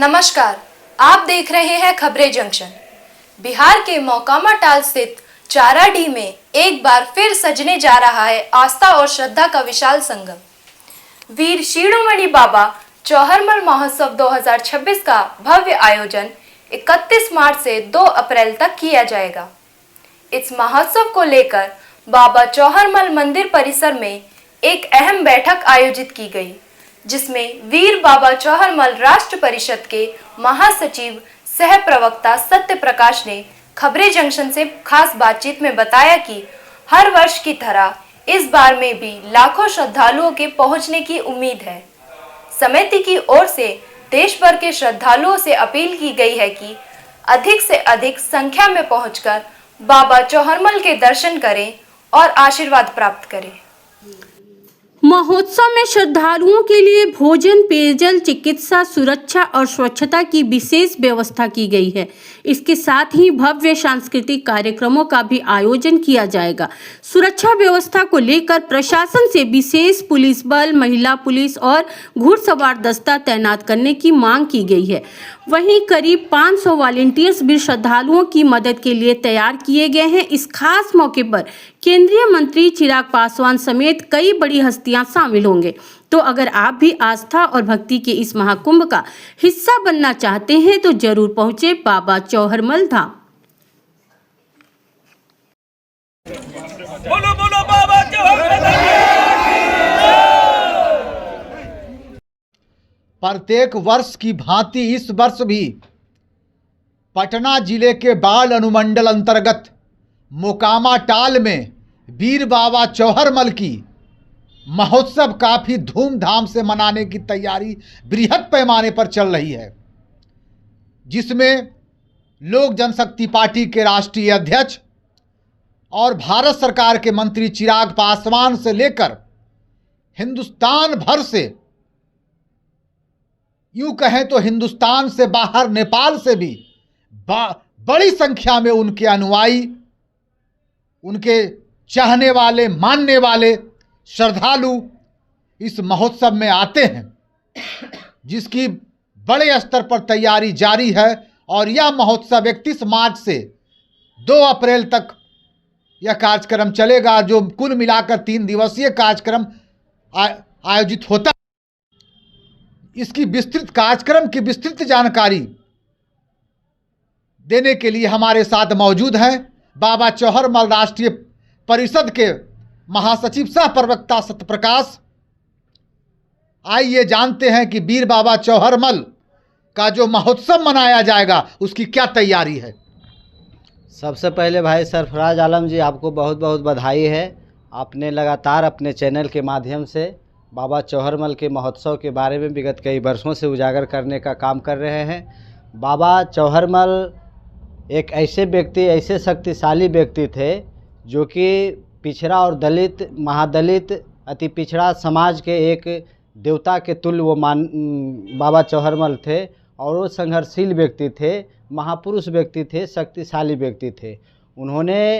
नमस्कार, आप देख रहे हैं खबरें जंक्शन। बिहार के मोकामा टाल स्थित चाराडीह में एक बार फिर सजने जा रहा है आस्था और श्रद्धा का विशाल संगम। वीर शिरोमणि बाबा चौहरमल महोत्सव 2026 का भव्य आयोजन 31 मार्च से 2 अप्रैल तक किया जाएगा। इस महोत्सव को लेकर बाबा चौहरमल मंदिर परिसर में एक अहम बैठक आयोजित की गई, जिसमें वीर बाबा चौहरमल राष्ट्र परिषद के महासचिव सह प्रवक्ता सत्य प्रकाश ने खबरें जंक्शन से खास बातचीत में बताया कि हर वर्ष की तरह इस बार में भी लाखों श्रद्धालुओं के पहुंचने की उम्मीद है। समिति की ओर से देश भर के श्रद्धालुओं से अपील की गई है कि अधिक से अधिक संख्या में पहुंचकर बाबा चौहरमल के दर्शन करें और आशीर्वाद प्राप्त करें। महोत्सव में श्रद्धालुओं के लिए भोजन, पेयजल, चिकित्सा, सुरक्षा और स्वच्छता की विशेष व्यवस्था की गई है। इसके साथ ही भव्य सांस्कृतिक कार्यक्रमों का भी आयोजन किया जाएगा। सुरक्षा व्यवस्था को लेकर प्रशासन से विशेष पुलिस बल, महिला पुलिस और घुड़सवार दस्ता तैनात करने की मांग की गई है। वहीं करीब 500 वॉलंटियर्स भी श्रद्धालुओं की मदद के लिए तैयार किए गए हैं। इस खास मौके पर केंद्रीय मंत्री चिराग पासवान समेत कई बड़ी हस्तियां शामिल होंगे। तो अगर आप भी आस्था और भक्ति के इस महाकुंभ का हिस्सा बनना चाहते हैं तो जरूर पहुंचे बाबा चौहरमल धाम। बोलो बोलो बाबा चौहरमल। प्रत्येक वर्ष की भांति इस वर्ष भी पटना जिले के बाल अनुमंडल अंतर्गत मोकामा टाल में वीर बाबा चौहरमल की महोत्सव काफ़ी धूमधाम से मनाने की तैयारी बृहद पैमाने पर चल रही है, जिसमें लोक जनशक्ति पार्टी के राष्ट्रीय अध्यक्ष और भारत सरकार के मंत्री चिराग पासवान से लेकर हिंदुस्तान भर से, यूँ कहें तो हिंदुस्तान से बाहर नेपाल से भी बड़ी संख्या में उनके अनुयायी, उनके चाहने वाले, मानने वाले श्रद्धालु इस महोत्सव में आते हैं, जिसकी बड़े स्तर पर तैयारी जारी है। और यह महोत्सव 31 मार्च से 2 अप्रैल तक यह कार्यक्रम चलेगा, जो कुल मिलाकर 3 दिवसीय कार्यक्रम आयोजित होता है। इसकी विस्तृत कार्यक्रम की विस्तृत जानकारी देने के लिए हमारे साथ मौजूद हैं बाबा चौहरमल राष्ट्रीय परिषद के महासचिव सह प्रवक्ता सत्य प्रकाश। आइए जानते हैं कि वीर बाबा चौहरमल का जो महोत्सव मनाया जाएगा उसकी क्या तैयारी है। सबसे पहले भाई सरफराज आलम जी, आपको बहुत बहुत बधाई है। आपने लगातार अपने चैनल के माध्यम से बाबा चौहरमल के महोत्सव के बारे में विगत कई वर्षों से उजागर करने का काम कर रहे हैं। बाबा चौहरमल एक ऐसे व्यक्ति, ऐसे शक्तिशाली व्यक्ति थे जो कि पिछड़ा और दलित, महादलित, अति पिछड़ा समाज के एक देवता के तुल्य वो बाबा चौहरमल थे। और वो संघर्षशील व्यक्ति थे, महापुरुष व्यक्ति थे, शक्तिशाली व्यक्ति थे। उन्होंने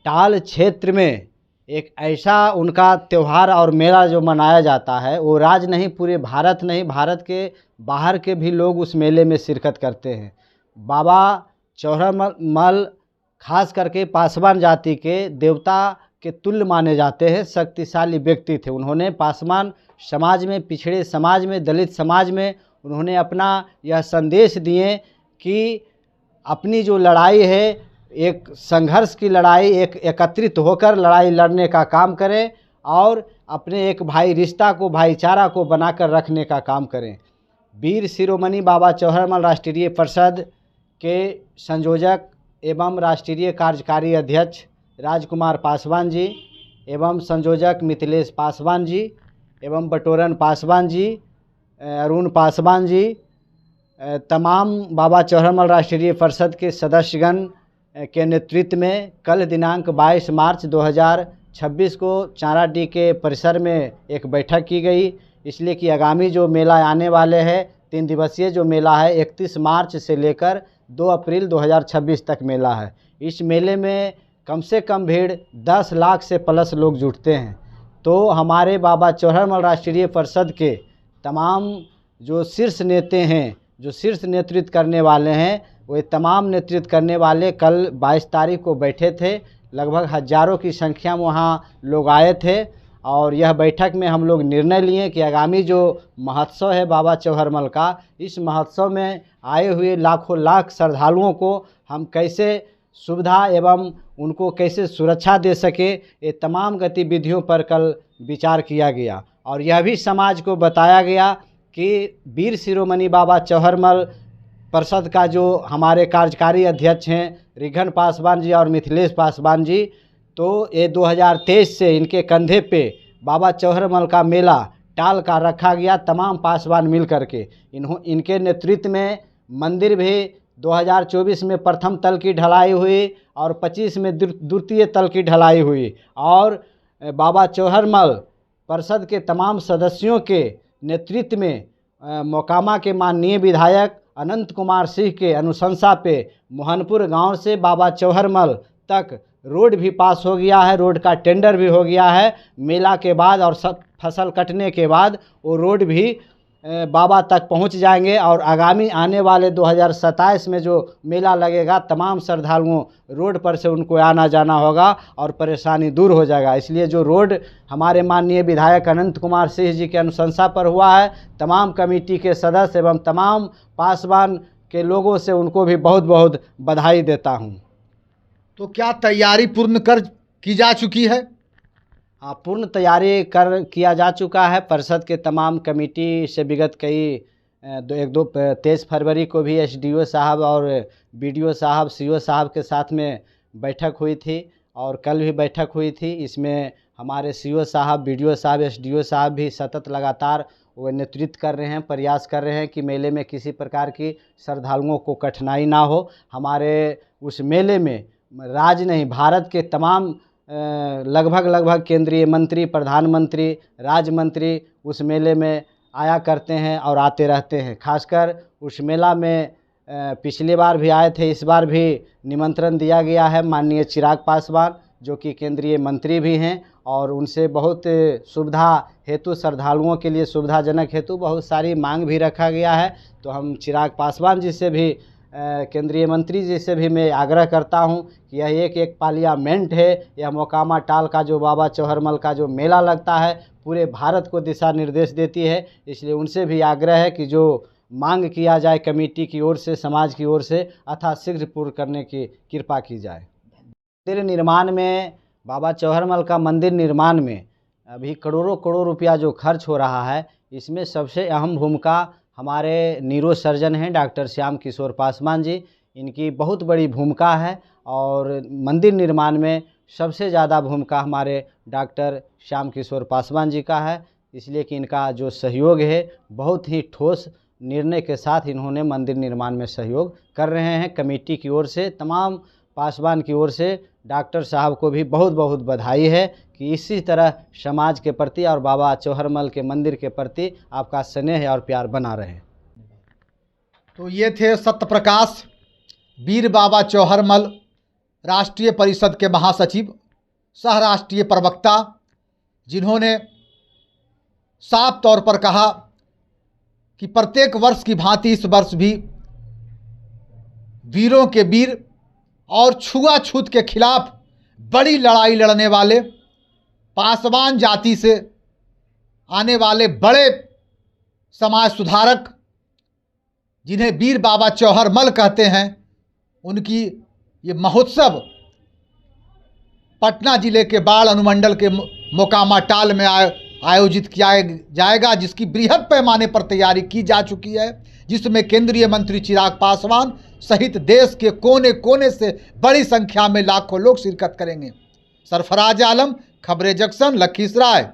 टाल क्षेत्र में एक ऐसा उनका त्यौहार और मेला जो मनाया जाता है, वो राज्य नहीं, पूरे भारत नहीं, भारत के बाहर के भी लोग उस मेले में शिरकत करते हैं। बाबा चौहरमल खास करके पासवान जाति के देवता के तुल्य माने जाते हैं, शक्तिशाली व्यक्ति थे। उन्होंने पासवान समाज में, पिछड़े समाज में, दलित समाज में उन्होंने अपना यह संदेश दिए कि अपनी जो लड़ाई है, एक संघर्ष की लड़ाई, एक एकत्रित होकर लड़ाई लड़ने का काम करें और अपने एक भाई रिश्ता को, भाईचारा को बनाकर रखने का काम करें। वीर शिरोमणि बाबा चौहरमल राष्ट्रीय परिषद के संयोजक एवं राष्ट्रीय कार्यकारी अध्यक्ष राजकुमार पासवान जी एवं संयोजक मिथिलेश पासवान जी एवं बटोरन पासवान जी, अरुण पासवान जी, तमाम बाबा चौहरमल राष्ट्रीय परिषद के सदस्यगण के नेतृत्व में कल दिनांक 22 मार्च 2026 को चाराडीह के परिसर में एक बैठक की गई, इसलिए कि आगामी जो मेला आने वाले है, 3 दिवसीय जो मेला है, 31 मार्च से लेकर 2 अप्रैल 2026 तक मेला है। इस मेले में कम से कम भीड़ 10 लाख से प्लस लोग जुटते हैं। तो हमारे बाबा चौहरमल राष्ट्रीय परिषद के तमाम जो शीर्ष नेता हैं, जो शीर्ष नेतृत्व करने वाले हैं, वे तमाम नेतृत्व करने वाले कल 22 तारीख को बैठे थे। लगभग हज़ारों की संख्या में वहाँ लोग आए थे और यह बैठक में हम लोग निर्णय लिए कि आगामी जो महोत्सव है बाबा चौहरमल का, इस महोत्सव में आए हुए लाखों लाख श्रद्धालुओं को हम कैसे सुविधा एवं उनको कैसे सुरक्षा दे सके, ये तमाम गतिविधियों पर कल विचार किया गया। और यह भी समाज को बताया गया कि वीर शिरोमणि बाबा चौहरमल परिषद का जो हमारे कार्यकारी अध्यक्ष हैं रिघन पासवान जी और मिथिलेश पासवान जी, तो ये 2023 से इनके कंधे पे बाबा चौहरमल का मेला टाल का रखा गया। तमाम पासवान मिल करके इनके नेतृत्व में मंदिर भी 2024 में प्रथम तल की ढलाई हुई और 25 में द्वितीय तल की ढलाई हुई। और बाबा चौहरमल परिषद के तमाम सदस्यों के नेतृत्व में मोकामा के माननीय विधायक अनंत कुमार सिंह के अनुशंसा पे मोहनपुर गांव से बाबा चौहरमल तक रोड भी पास हो गया है, रोड का टेंडर भी हो गया है। मेला के बाद और सब फसल कटने के बाद वो रोड भी बाबा तक पहुंच जाएंगे और आगामी आने वाले 2027 में जो मेला लगेगा, तमाम श्रद्धालुओं रोड पर से उनको आना जाना होगा और परेशानी दूर हो जाएगा। इसलिए जो रोड हमारे माननीय विधायक अनंत कुमार सिंह जी के अनुशंसा पर हुआ है, तमाम कमेटी के सदस्य एवं तमाम पासवान के लोगों से उनको भी बहुत बहुत बधाई देता हूँ। तो क्या तैयारी पूर्ण की जा चुकी है? पूर्ण तैयारी किया जा चुका है। परिषद के तमाम कमेटी से विगत कई 23 फरवरी को भी एसडीओ साहब और बीडीओ साहब सीओ साहब के साथ में बैठक हुई थी और कल भी बैठक हुई थी। इसमें हमारे सीओ साहब, बीडीओ साहब, एसडीओ साहब भी सतत लगातार वो नेतृत्व कर रहे हैं, प्रयास कर रहे हैं कि मेले में किसी प्रकार की श्रद्धालुओं को कठिनाई ना हो। हमारे उस मेले में राज्य नहीं, भारत के तमाम लगभग केंद्रीय मंत्री, प्रधानमंत्री, राज्य मंत्री उस मेले में आया करते हैं और आते रहते हैं। खासकर उस मेला में पिछली बार भी आए थे, इस बार भी निमंत्रण दिया गया है। माननीय चिराग पासवान जो कि केंद्रीय मंत्री भी हैं और उनसे बहुत सुविधा हेतु, श्रद्धालुओं के लिए सुविधाजनक हेतु बहुत सारी मांग भी रखा गया है। तो हम चिराग पासवान जी से भी, केंद्रीय मंत्री जी से भी मैं आग्रह करता हूं कि यह एक पार्लियामेंट है। यह मोकामा टाल का जो बाबा चौहरमल का जो मेला लगता है पूरे भारत को दिशा निर्देश देती है। इसलिए उनसे भी आग्रह है कि जो मांग किया जाए कमेटी की ओर से, समाज की ओर से, यथाशीघ्र पूर्ण करने की कृपा की जाए। मंदिर निर्माण में, बाबा चौहरमल का मंदिर निर्माण में अभी करोड़ों रुपया जो खर्च हो रहा है, इसमें सबसे अहम भूमिका हमारे न्यूरो सर्जन हैं डॉक्टर श्याम किशोर पासवान जी। इनकी बहुत बड़ी भूमिका है और मंदिर निर्माण में सबसे ज़्यादा भूमिका हमारे डॉक्टर श्याम किशोर पासवान जी का है। इसलिए कि इनका जो सहयोग है बहुत ही ठोस निर्णय के साथ इन्होंने मंदिर निर्माण में सहयोग कर रहे हैं। कमेटी की ओर से, तमाम पासवान की ओर से डॉक्टर साहब को भी बहुत बहुत बधाई है कि इसी तरह समाज के प्रति और बाबा चौहरमल के मंदिर के प्रति आपका स्नेह और प्यार बना रहे। तो ये थे सत्यप्रकाश, वीर बाबा चौहरमल राष्ट्रीय परिषद के महासचिव, सह राष्ट्रीय प्रवक्ता, जिन्होंने साफ तौर पर कहा कि प्रत्येक वर्ष की भांति इस वर्ष भी वीरों के वीर और छुआछूत के खिलाफ बड़ी लड़ाई लड़ने वाले, पासवान जाति से आने वाले बड़े समाज सुधारक, जिन्हें वीर बाबा चौहरमल कहते हैं, उनकी ये महोत्सव पटना जिले के बाढ़ अनुमंडल के मोकामा टाल में आयोजित किया जाएगा, जिसकी बृहद पैमाने पर तैयारी की जा चुकी है, जिसमें केंद्रीय मंत्री चिराग पासवान सहित देश के कोने कोने से बड़ी संख्या में लाखों लोग शिरकत करेंगे। सरफराज आलम, खबरें जंक्शन, लखीसराय।